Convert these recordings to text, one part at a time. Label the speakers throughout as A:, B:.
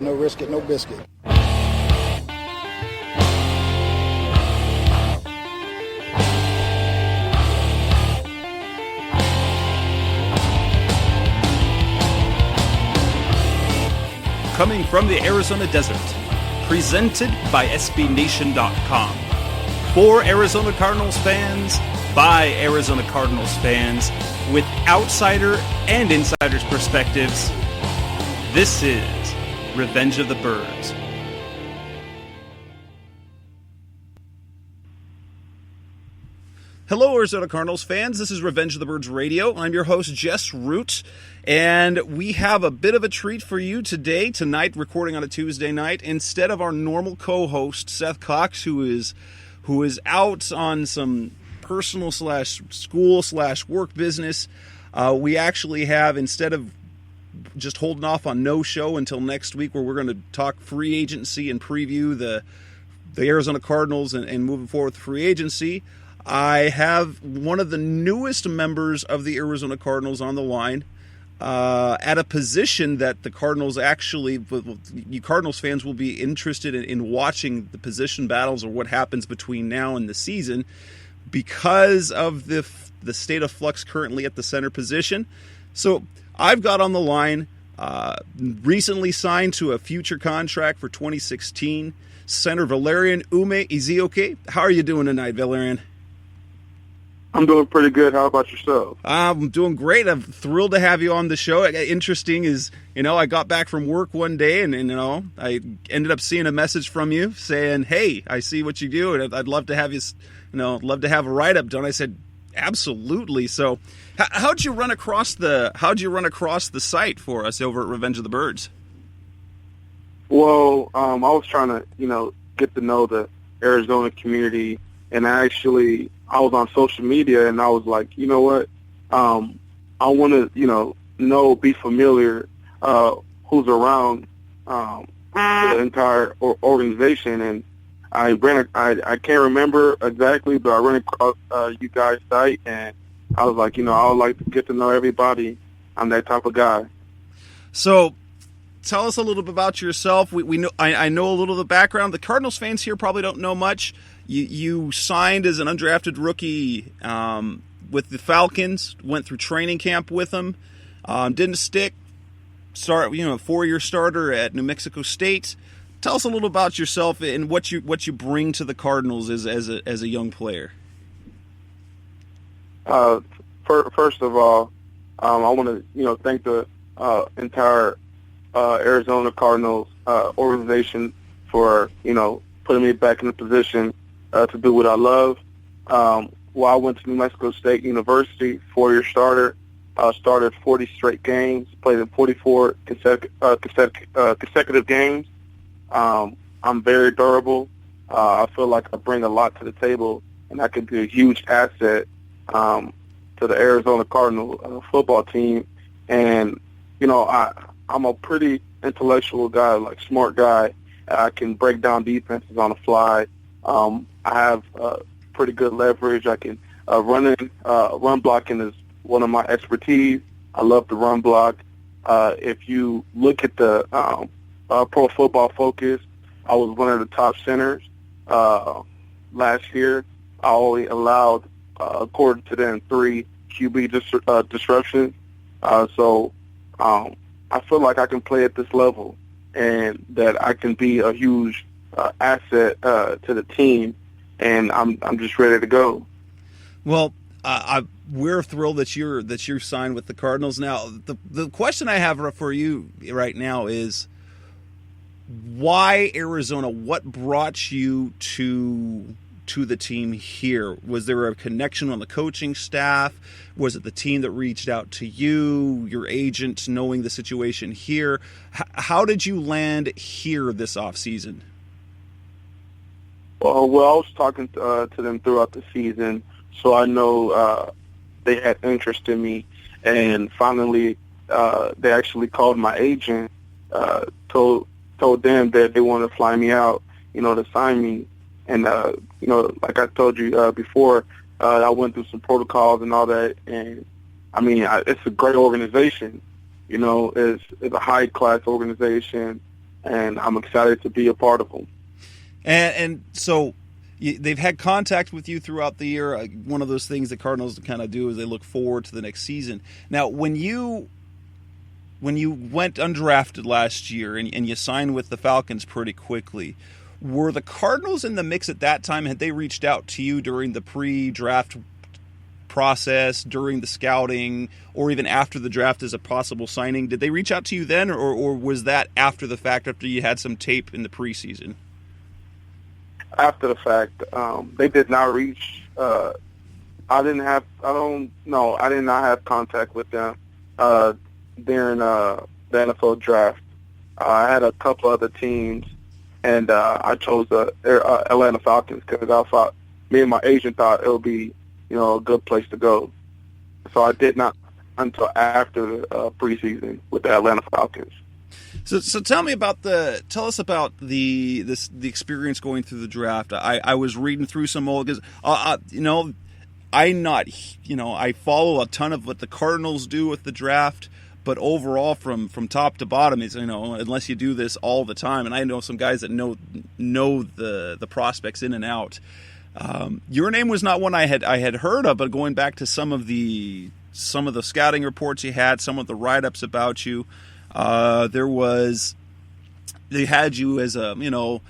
A: No risk it, no biscuit.
B: Coming from the Arizona desert, presented by SBNation.com. For Arizona Cardinals fans, by Arizona Cardinals fans, with outsider and insider's perspectives, this is Revenge of the Birds. Hello, Arizona Cardinals fans. This is Revenge of the Birds Radio. I'm your host, Jess Root, and we have a bit of a treat for you tonight, recording on a Tuesday night. Instead of our normal co-host, Seth Cox, who is out on some personal /school/work business, we actually have, instead of just holding off on no show until next week, where we're going to talk free agency and preview the Arizona Cardinals and moving forward with free agency, I have one of the newest members of the Arizona Cardinals on the line at a position that the Cardinals you Cardinals fans will be interested in watching the position battles or what happens between now and the season because of the state of flux currently at the center position. So I've got on the line, recently signed to a future contract for 2016, center Valerian Ume Ezeoke. How are you doing tonight, Valerian?
C: I'm doing pretty good. How about yourself?
B: I'm doing great. I'm thrilled to have you on the show. Interesting is, I got back from work one day and I ended up seeing a message from you saying, "Hey, I see what you do and I'd love to have you, love to have a write-up done." I said, "Absolutely." So how'd you run across the site for us over at Revenge of the Birds?
C: Well, I was trying to, get to know the Arizona community, and I was on social media, and I was like, you know what, I want to, be familiar who's around the entire organization, and I can't remember exactly, but I ran across you guys' site, and I was like, I would like to get to know everybody. I'm that type of guy.
B: So tell us a little bit about yourself. We know I know a little of the background. The Cardinals fans here probably don't know much. You signed as an undrafted rookie with the Falcons, went through training camp with them, didn't stick, a 4-year starter at New Mexico State. Tell us a little about yourself and what you bring to the Cardinals as a young player.
C: First of all, I want to thank the entire Arizona Cardinals organization for putting me back in a position to do what I love. I went to New Mexico State University, 4-year starter, started 40 straight games, played in 44 consecutive games. I'm very durable. I feel like I bring a lot to the table, and I can be a huge asset to the Arizona Cardinal football team. And, I'm a pretty intellectual guy, smart guy. I can break down defenses on the fly. I have pretty good leverage. I can run blocking is one of my expertise. I love the run block. If you look at the Pro Football Focus, I was one of the top centers last year. I only allowed, according to them, 3 QB disruptions. So I feel like I can play at this level and that I can be a huge asset to the team, and I'm just ready to go.
B: Well, we're thrilled that you're signed with the Cardinals. Now, the question I have for you right now is, why Arizona? What brought you to the team here? Was there a connection on the coaching staff? Was it the team that reached out to you, your agent, knowing the situation here? How did you land here this offseason?
C: Well, I was talking to them throughout the season, so I know they had interest in me. And finally, they actually called my agent, told them that they wanted to fly me out, to sign me. And, like I told you before, I went through some protocols and all that. And, it's a great organization. It's a high-class organization. and I'm excited to be a part of them.
B: And so they've had contact with you throughout the year. One of those things the Cardinals kind of do is they look forward to the next season. Now, when you went undrafted last year and you signed with the Falcons pretty quickly, were the Cardinals in the mix at that time? Had they reached out to you during the pre-draft process, during the scouting, or even after the draft as a possible signing? Did they reach out to you then, or was that after the fact, after you had some tape in the preseason?
C: After the fact, they did not reach. I did not have contact with them during the NFL draft. I had a couple other teams, and I chose the Atlanta Falcons because I thought, me and my agent thought it would be, a good place to go. So I did not until after the preseason with the Atlanta Falcons.
B: So tell us about the experience going through the draft. I was reading through some old, because I follow a ton of what the Cardinals do with the draft, but overall from top to bottom is, unless you do this all the time, and I know some guys that know the prospects in and out. Your name was not one I had heard of, but going back to some of the scouting reports you had, some of the write-ups about you, they had you as a,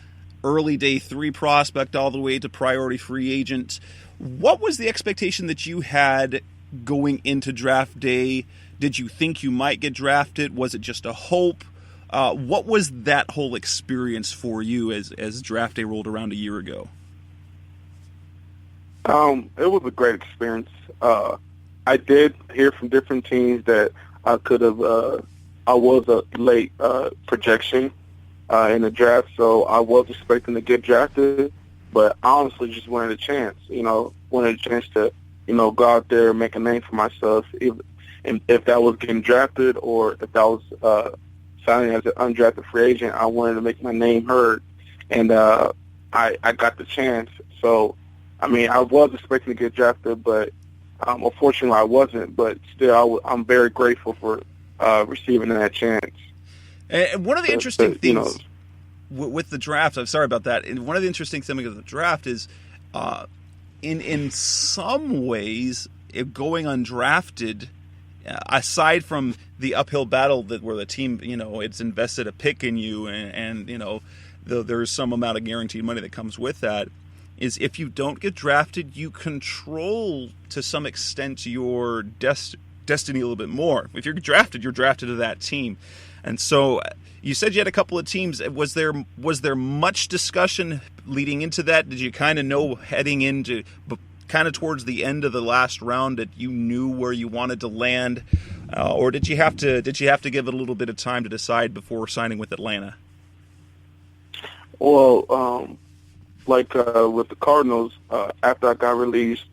B: early day 3 prospect all the way to priority free agent. What was the expectation that you had going into draft day? Did you think you might get drafted? Was it just a hope? What was that whole experience for you as draft day rolled around a year ago?
C: It was a great experience. I did hear from different teams that I was a late projection in the draft, so I was expecting to get drafted, but I honestly just wanted a chance, to, go out there and make a name for myself, if that was getting drafted or if that was signing as an undrafted free agent. I wanted to make my name heard, and I got the chance. So, I was expecting to get drafted, but unfortunately I wasn't, but still I'm very grateful for receiving that chance.
B: And one of the interesting things with the draft, I'm sorry about that, and one of the interesting things of the draft is in some ways, if going undrafted, aside from the uphill battle where the team, it's invested a pick in you, and there's some amount of guaranteed money that comes with that, is if you don't get drafted, you control to some extent your destiny a little bit more. If you're drafted to that team. And so you said you had a couple of teams. Was there much discussion leading into that? Did you kind of know heading into kind of towards the end of the last round that you knew where you wanted to land, or did you have to give it a little bit of time to decide before signing with Atlanta?
C: Well, with the Cardinals, after I got released,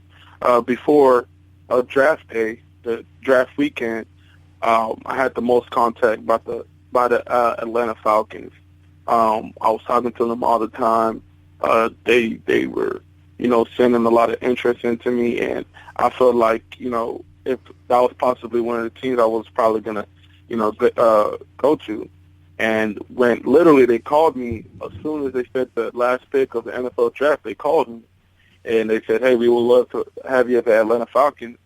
C: before draft day, the draft weekend, I had the most contact by the Atlanta Falcons. I was talking to them all the time. They were, sending a lot of interest into me, and I felt like, if that was possibly one of the teams I was probably gonna, go to. And when literally they called me as soon as they said the last pick of the NFL draft, they called me and they said, "Hey, we would love to have you at the Atlanta Falcons."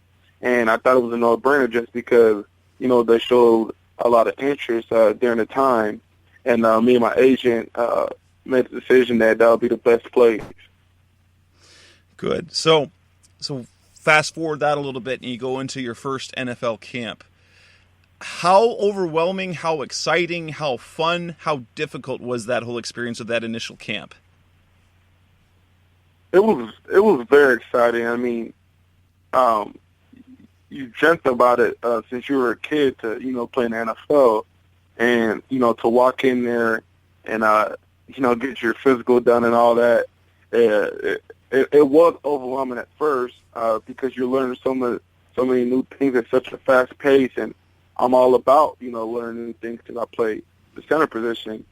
C: And I thought it was a no-brainer just because, they showed a lot of interest during the time. And me and my agent made the decision that would be the best place.
B: Good. So fast forward that a little bit and you go into your first NFL camp. How overwhelming, how exciting, how fun, how difficult was that whole experience of that initial camp?
C: It was very exciting. You dreamt about it since you were a kid to, play in the NFL, and, to walk in there and, get your physical done and all that. It was overwhelming at first because you're learning so many new things at such a fast pace, and I'm all about, learning new things because I play the center position,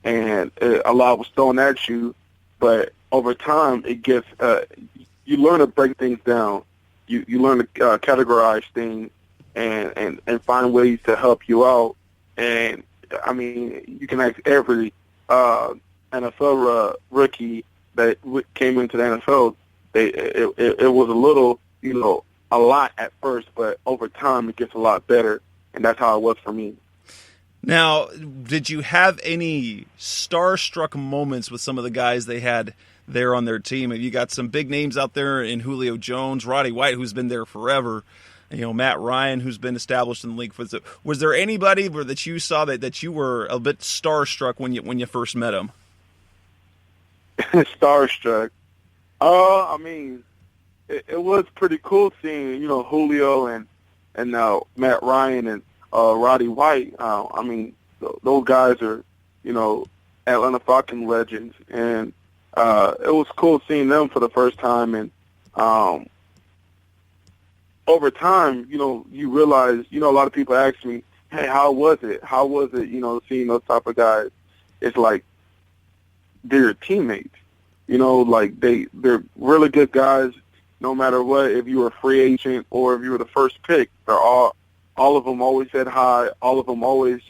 C: and a lot was thrown at you, but over time it gets, you learn to break things down. You learn to categorize things and find ways to help you out. And, you can ask every rookie that came into the NFL, it was a little, a lot at first, but over time it gets a lot better, and that's how it was for me.
B: Now, did you have any starstruck moments with some of the guys they had there on their team? You got some big names out there in Julio Jones, Roddy White, who's been there forever, Matt Ryan, who's been established in the league. Was there anybody that you saw that you were a bit starstruck when you first met him?
C: Starstruck. I mean, it was pretty cool seeing, Julio and Matt Ryan and Roddy White. I mean, those guys are, Atlanta Falcons legends, and it was cool seeing them for the first time. And over time, you realize, a lot of people ask me, hey, how was it? How was it, seeing those type of guys? It's like they're your teammates. Like they're really good guys. No matter what, if you were a free agent or if you were the first pick, they're all of them always said hi. All of them always,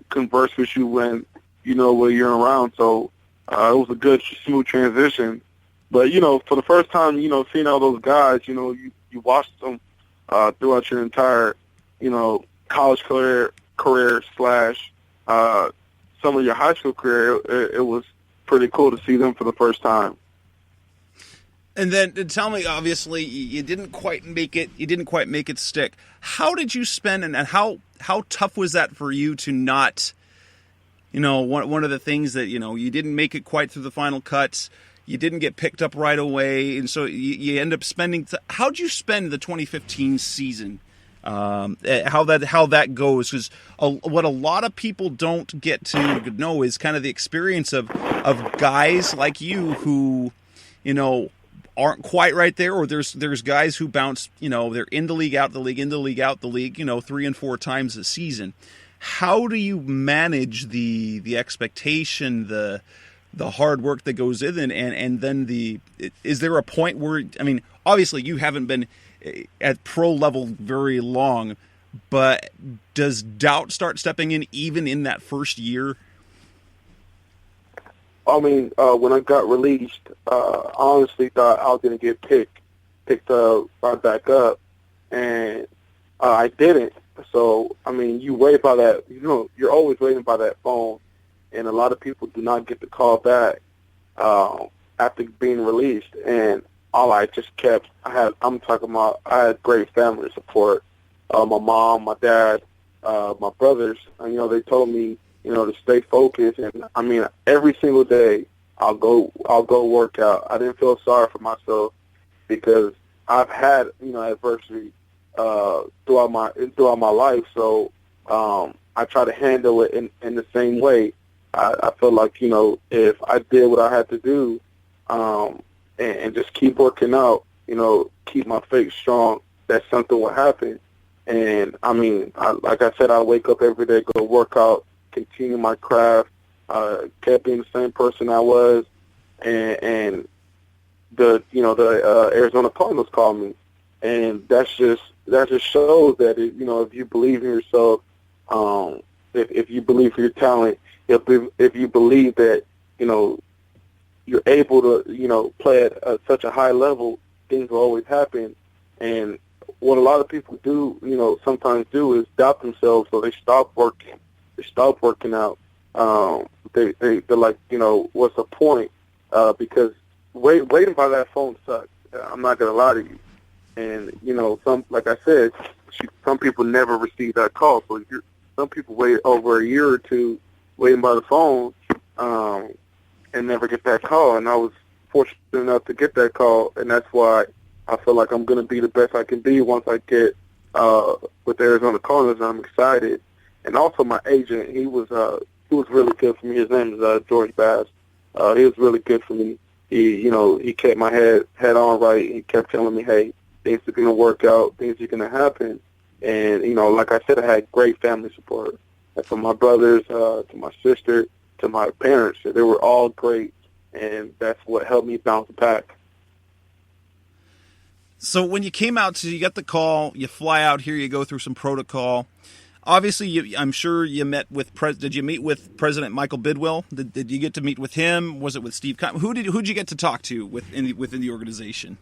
C: converse with you when you're around. So it was a good, smooth transition. But for the first time, seeing all those guys, you watched them throughout your entire, college career slash some of your high school career. It was pretty cool to see them for the first time.
B: And then tell me, obviously, you didn't quite make it. You didn't quite make it stick. How did you spend, and how tough was that for you to not, one of the things that, you didn't make it quite through the final cuts. You didn't get picked up right away, and so you end up spending. How'd you spend the 2015 season? How that goes? Because what a lot of people don't get to know is kind of the experience of guys like you who, aren't quite right there, or there's guys who bounce, they're in the league, out the league, in the league, out the league, 3 and 4 times a season. How do you manage the expectation, the hard work that goes in, and then is there a point where, obviously you haven't been at pro level very long, but does doubt start stepping in even in that first year?
C: When I got released, I honestly thought I was going to get picked right back up, and I didn't. So, you wait by that, you're always waiting by that phone, and a lot of people do not get the call back after being released. And all I just kept, I had great family support. My mom, my dad, my brothers, they told me, to stay focused. And every single day I'll go work out. I didn't feel sorry for myself because I've had, adversity throughout my life. So I try to handle it in the same way. I feel like, if I did what I had to do, and just keep working out, keep my faith strong, that something will happen. And like I said, I wake up every day, go work out, continue my craft, kept being the same person I was, and the Arizona Cardinals called me, and that just shows that if you believe in yourself, if you believe in your talent, if you believe that you're able to play at such a high level, things will always happen. And what a lot of people do, sometimes do, is doubt themselves, so they stop working. They stop working out. They're like, what's the point? Because waiting by that phone sucks. I'm not gonna lie to you. And like I said, some people never receive that call. So some people wait over a year or two waiting by the phone, and never get that call. And I was fortunate enough to get that call, and that's why I feel like I'm gonna be the best I can be once I get with the Arizona Cardinals. I'm excited. And also my agent, he was really good for me. His name is George Bass. He was really good for me. He kept my head on right. He kept telling me, hey, things are going to work out, things are going to happen. And, like I said, I had great family support. And from my brothers to my sister to my parents, they were all great. And that's what helped me bounce back.
B: So when you came out, so you get the call, you fly out here, you go through some protocol. obviously, I'm sure you met with did you meet with President Michael Bidwell? Did you get to meet with him? Was it with Steve? Who'd you get to talk to within the organization?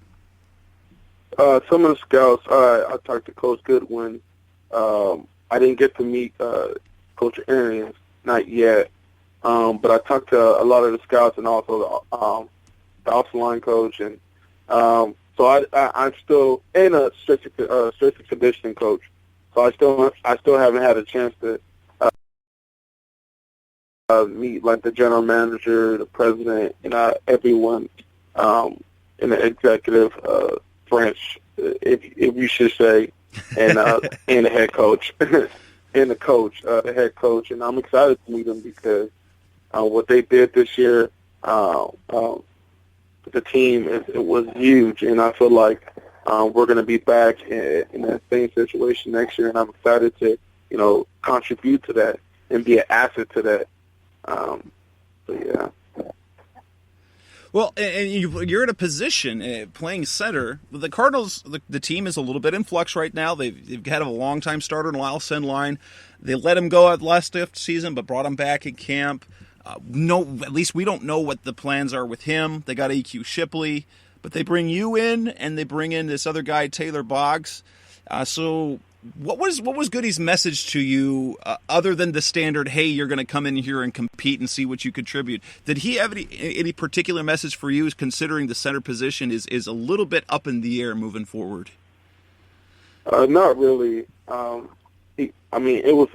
C: Some of the scouts. I talked to Coach Goodwin. I didn't get to meet Coach Arians, not yet. But I talked to a lot of the scouts and also the offensive line coach, and so I'm still in a strength and conditioning coach. So I still haven't had a chance to meet like the general manager, the president, and everyone in the executive branch, if you should say, and and the head coach, and the head coach, and I'm excited to meet them because what they did this year, the team, it was huge, and I feel like we're going to be back in that same situation next year, and I'm excited to, contribute to that and be an asset to that. So yeah.
B: Well, and you're in a position playing center. The Cardinals, the team is a little bit in flux right now. They've had a long-time starter in Lyle Sendline. They let him go at last season, but brought him back in camp. At least we don't know what the plans are with him. They got EQ Shipley, but they bring you in, and they bring in this other guy, Taylor Boggs. So what was Goody's message to you, other than the standard, hey, you're going to come in here and compete and see what you contribute? Did he have any particular message for you, considering the center position is a little bit up in the air moving forward?
C: Not really. It was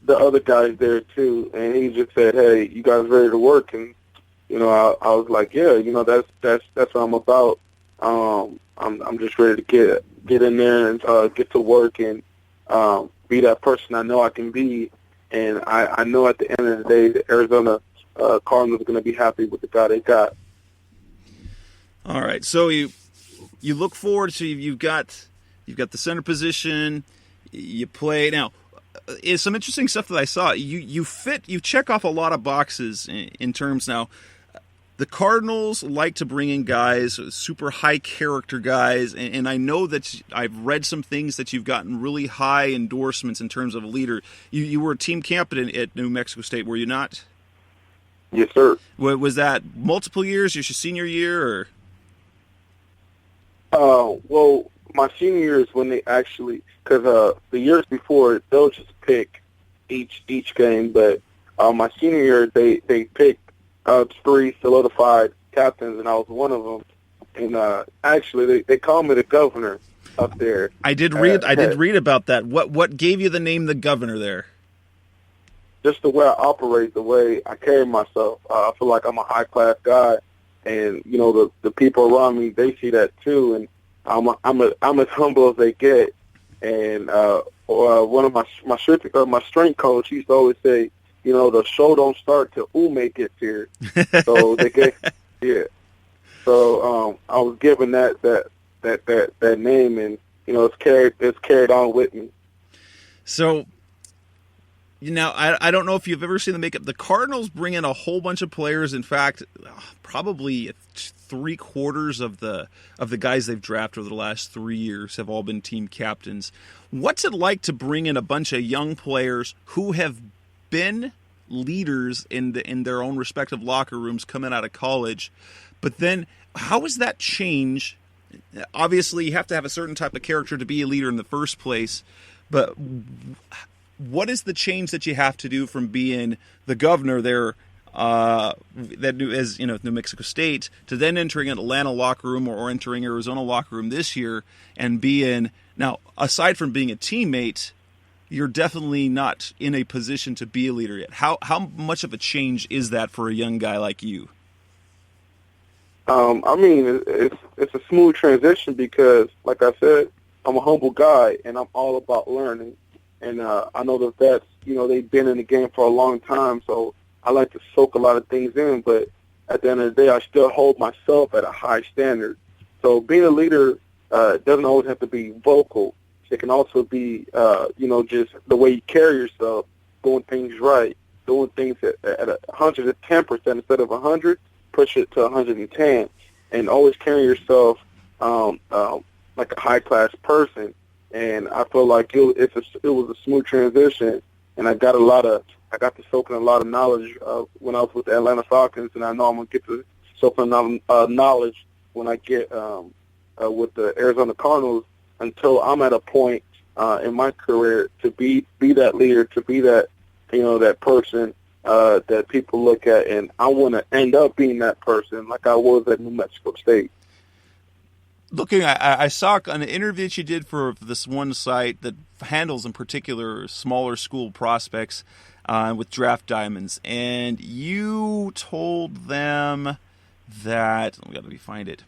C: the other guys there too, and he just said, "Hey, you guys ready to work?" And I was like, "Yeah, that's what I'm about. I'm just ready to get in there and get to work and be that person I know I can be." And I know at the end of the day, the Arizona Cardinals are going to be happy with the guy they got.
B: All right, so you look forward to you've got the center position. You play now. Is some interesting stuff that I saw. You check off a lot of boxes in terms now. The Cardinals like to bring in guys, super high character guys, and I know that I've read some things that you've gotten really high endorsements in terms of a leader. You were a team captain at New Mexico State, were you not?
C: Yes, sir.
B: Was that multiple years? Your senior year,
C: or? Well, my senior year is when they actually, because the years before they'll just pick each game, but my senior year they picked 3 solidified captains, and I was one of them. And actually, they call me the governor up there.
B: I did read about that. What gave you the name the governor there?
C: Just the way I operate, the way I carry myself. I feel like I'm a high class guy, and the people around me, they see that too. And I'm as humble as they get. And one of my strength coach, he used to always say, the show don't start till Ume gets here. So they get, yeah. So I was given that name, and it's carried on with me. So
B: now I don't know if you've ever seen the makeup. The Cardinals bring in a whole bunch of players. In fact, probably 3/4 of the guys they've drafted over the last 3 years have all been team captains. What's it like to bring in a bunch of young players who have been leaders in their own respective locker rooms coming out of college? But then how does that change? Obviously, you have to have a certain type of character to be a leader in the first place, but what is the change that you have to do from being the governor there New Mexico State to then entering an Atlanta locker room or entering Arizona locker room this year and being, now aside from being a teammate, you're definitely not in a position to be a leader yet. How much of a change is that for a young guy like you?
C: It's a smooth transition because, like I said, I'm a humble guy and I'm all about learning. And I know the vets, they've been in the game for a long time, so I like to soak a lot of things in. But at the end of the day, I still hold myself at a high standard. So being a leader doesn't always have to be vocal. It can also be, just the way you carry yourself, doing things right, doing things at 110% instead of 100, push it to 110, and always carry yourself like a high-class person. and I feel like it was a smooth transition, and I got to soak in a lot of knowledge when I was with the Atlanta Falcons, and I know I'm gonna get to soak in knowledge when I get with the Arizona Cardinals, until I'm at a point in my career to be that leader, to be that that person that people look at, and I want to end up being that person like I was at New Mexico State.
B: Looking, I saw an interview that you did for this one site that handles, in particular, smaller school prospects with draft diamonds, and you told them that let me find it.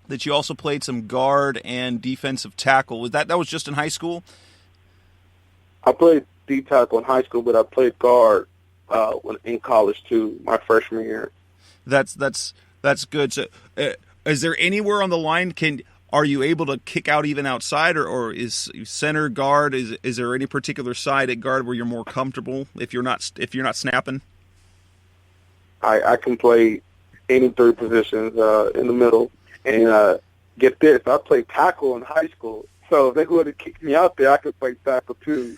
B: That you also played some guard and defensive tackle. Was that was just in high school?
C: I played D tackle in high school, but I played guard in college too, my freshman year.
B: That's good. So, is there anywhere on the line are you able to kick out even outside, or is center guard? Is there any particular side at guard where you're more comfortable if you're not snapping?
C: I can play any three positions in the middle, and get this, I played tackle in high school. So if they would have kicked me out there, I could play tackle too.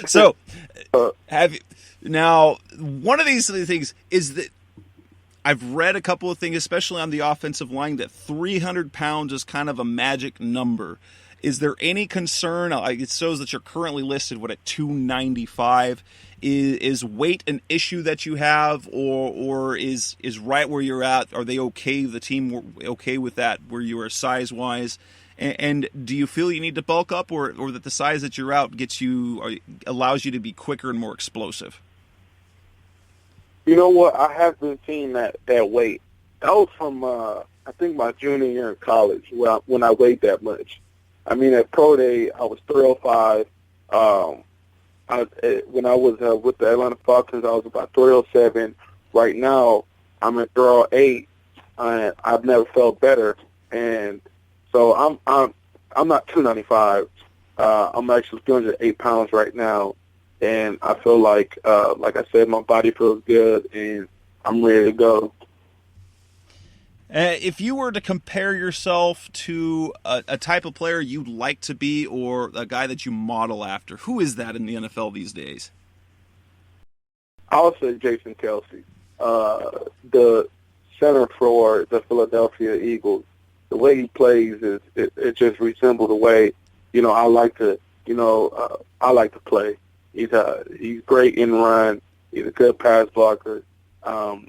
B: So, now one of these things is that I've read a couple of things, especially on the offensive line, that 300 pounds is kind of a magic number. Is there any concern? It shows that you're currently listed at 295. Is weight an issue that you have, or is right where you're at? Are they okay? The team okay with that where you are size wise? And do you feel you need to bulk up, or that the size that you're out allows you to be quicker and more explosive?
C: You know what? I have been seeing that weight. That was from I think my junior year in college when I weighed that much. I mean, at pro day I was 305. When I was with the Atlanta Falcons, I was about 307. Right now, I'm at 308, and I've never felt better. And so I'm not 295. I'm actually 208 pounds right now, and I feel like I said, my body feels good, and I'm ready to go.
B: If you were to compare yourself to a type of player you'd like to be, or a guy that you model after, who is that in the NFL these days?
C: I would say Jason Kelce, the center for the Philadelphia Eagles. The way he plays it just resembles the way I like to play. He's great in run. He's a good pass blocker. And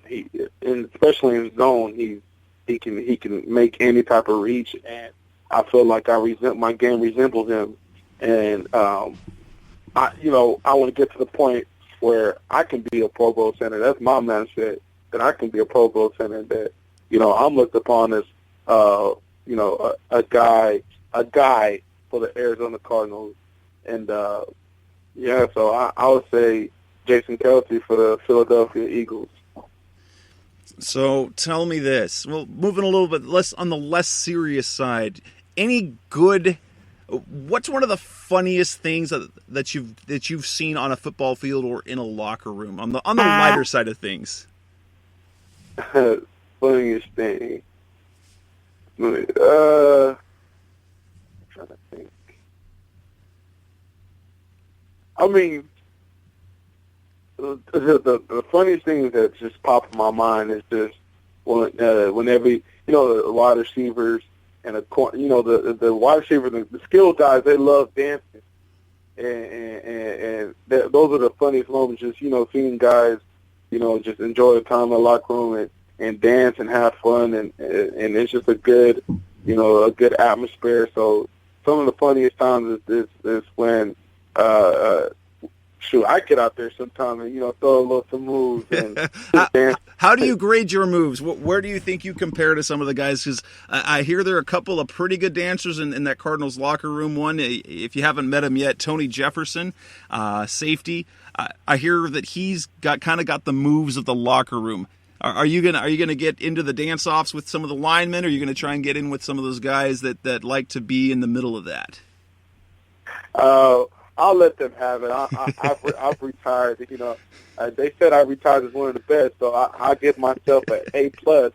C: especially in zone, he can make any type of reach, and I feel like my game resembles him. And I want to get to the point where I can be a Pro Bowl center. That's my mindset, that I can be a Pro Bowl center. That I'm looked upon as a guy for the Arizona Cardinals, and so I would say Jason Kelce for the Philadelphia Eagles.
B: So tell me this. Well, moving a little bit less on the less serious side. What's one of the funniest things that you've seen on a football field or in a locker room on the lighter side of things?
C: Funniest thing. I'm trying to think. I mean, the funniest thing that just popped in my mind is just whenever the wide receivers and the wide receivers, the skill guys, they love dancing, and those are the funniest moments. Just seeing guys, just enjoy the time in the locker room and dance and have fun, and it's just a good atmosphere. So some of the funniest times is when I get out there sometime and throw a little some moves and dance.
B: How do you grade your moves? Where do you think you compare to some of the guys? Because I hear there are a couple of pretty good dancers in that Cardinals locker room. One, if you haven't met him yet, Tony Jefferson, safety. I hear that he's got the moves of the locker room. Are you gonna get into the dance offs with some of the linemen? Or are you gonna try and get in with some of those guys that like to be in the middle of that?
C: I'll let them have it. I've retired. They said I retired as one of the best, so I give myself an A+. But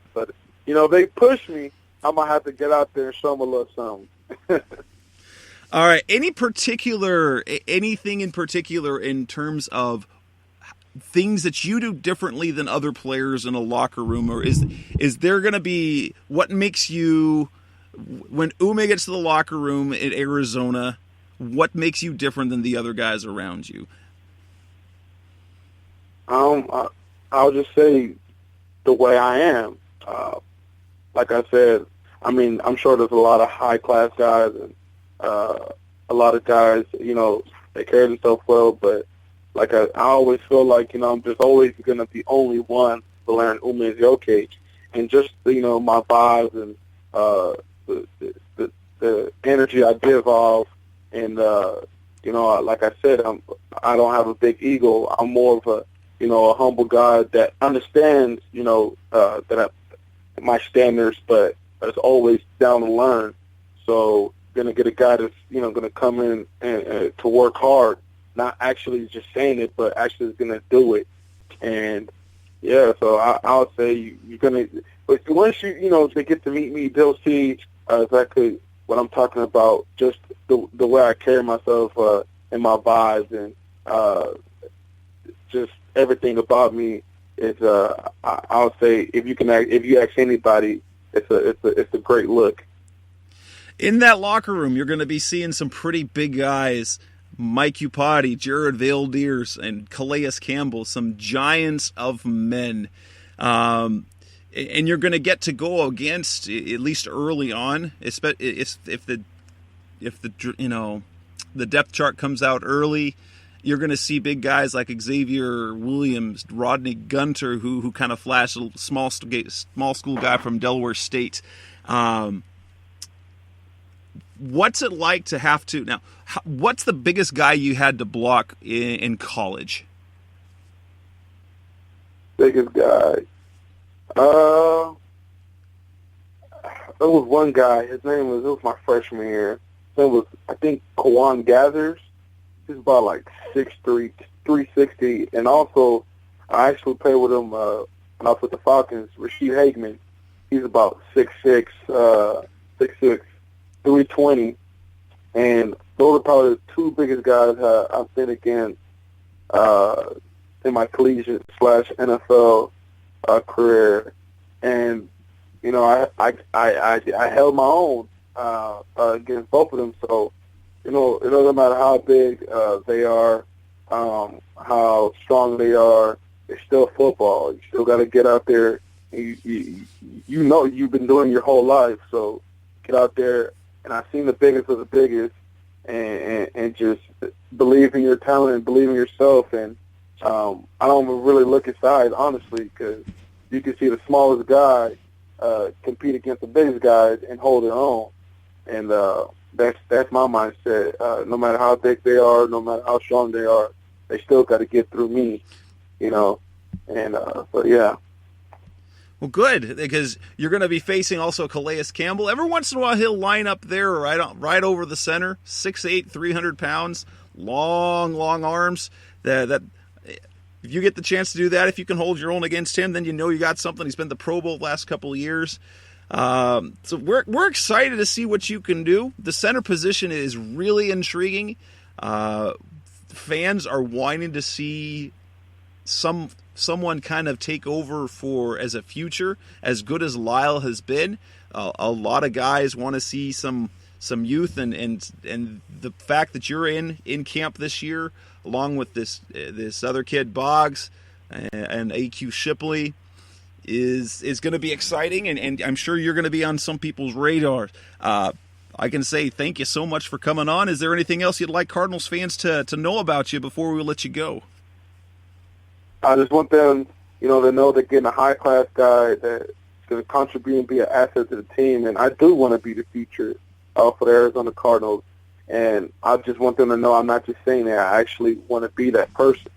C: they push me. I'm gonna have to get out there and show them a little something.
B: All right. Anything in particular in terms of things that you do differently than other players in a locker room, or is there going to be what makes you, when Ume gets to the locker room in Arizona, what makes you different than the other guys around you?
C: I'll just say the way I am. Like I said, I mean, I'm sure there's a lot of high-class guys and a lot of guys, they carry themselves well, but like I always feel like, I'm just always going to be only one Valerian Ume Ezeoke, and just, my vibes and the energy I give off, and like I said, I don't have a big ego. I'm more of a humble guy that understands, my standards, but is always down to learn. So going to get a guy that's, going to come in and to work hard, not actually just saying it, but actually going to do it. And, yeah, so I'll say you're going to, but once they get to meet me, they'll see exactly what I'm talking about, just the way I carry myself and my vibes, and just everything about me is, I'll say, if you ask anybody, it's a great look.
B: In that locker room, you're going to be seeing some pretty big guys: Mike Upati, Jared Valdiers, and Calais Campbell, some giants of men. And you're going to get to go against, at least early on, if the depth chart comes out early, you're going to see big guys like Xavier Williams, Rodney Gunter, who kind of flashed, a small school guy from Delaware State. What's it like to have to now? What's the biggest guy you had to block in college?
C: Biggest guy. There was one guy. His name was my freshman year. His name was, I think, Kawan Gathers. He's about like 6'3", 360, and also I actually played with him when I was with the Falcons. Rasheed Hageman. He's about 6'6", 320, and those are probably the two biggest guys I've been against in my collegiate / NFL career. And I held my own against both of them. So it doesn't matter how big they are, how strong they are. It's still football. You still got to get out there. You've been doing your whole life, so get out there. And I've seen the biggest of the biggest, and just believe in your talent and believe in yourself. And I don't really look aside, honestly, because you can see the smallest guy compete against the biggest guys and hold their own. And that's my mindset. No matter how big they are, no matter how strong they are, they still got to get through me, And so, yeah.
B: Well, good, because you're going to be facing also Calais Campbell. Every once in a while, he'll line up there right over the center, 6'8", 300 pounds, long arms. That if you get the chance to do that, if you can hold your own against him, then you got something. He's been the Pro Bowl the last couple of years. So we're excited to see what you can do. The center position is really intriguing. Fans are wanting to see someone kind of take over as a future, as good as Lyle has been. A lot of guys want to see some youth, and the fact that you're in camp this year, along with this other kid Boggs and AQ Shipley, is going to be exciting, and I'm sure you're going to be on some people's radar. I can say thank you so much for coming on. Is there anything else you'd like Cardinals fans to know about you before we let you go?
C: I just want them, to know they're getting a high-class guy that's going to contribute and be an asset to the team. And I do want to be the future for the Arizona Cardinals. And I just want them to know I'm not just saying that. I actually want to be that person.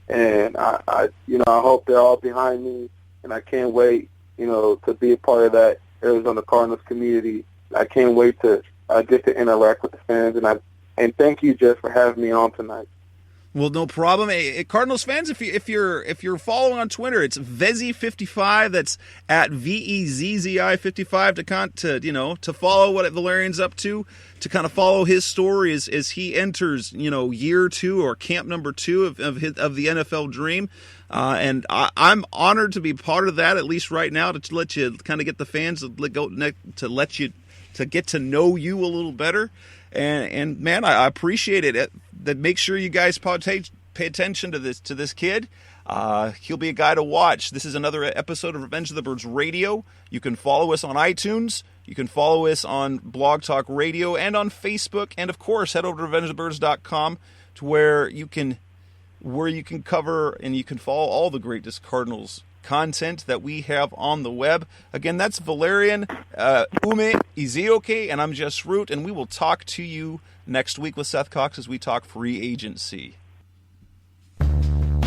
C: And I hope they're all behind me. And I can't wait, to be a part of that Arizona Cardinals community. I can't wait to get to interact with the fans. And thank you, Jess, for having me on tonight.
B: Well, no problem. Hey, Cardinals fans, if you're following on Twitter, it's Vezzi55. That's at VEZZI55 to follow what Valerian's up to kind of follow his story as he enters year 2 or camp number 2 of the NFL dream. And I'm honored to be part of that, at least right now, to let you kind of get the fans to get to know you a little better. And man, I appreciate it. That make sure you guys pay attention to this kid. He'll be a guy to watch. This is another episode of Revenge of the Birds Radio. You can follow us on iTunes. You can follow us on Blog Talk Radio and on Facebook. And of course, head over to RevengeOfTheBirds.com to where you can cover and you can follow all the greatest Cardinals content that we have on the web. Again, that's Valerian Ume Ezeoke, and I'm Jess Root, and we will talk to you next week with Seth Cox as we talk free agency.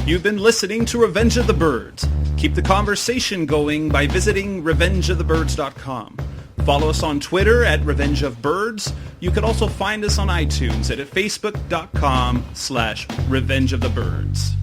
B: You've been listening to Revenge of the Birds. Keep the conversation going by visiting RevengeOfTheBirds.com. Follow us on Twitter at Revenge of Birds. You can also find us on iTunes at Facebook.com/Revenge of the Birds.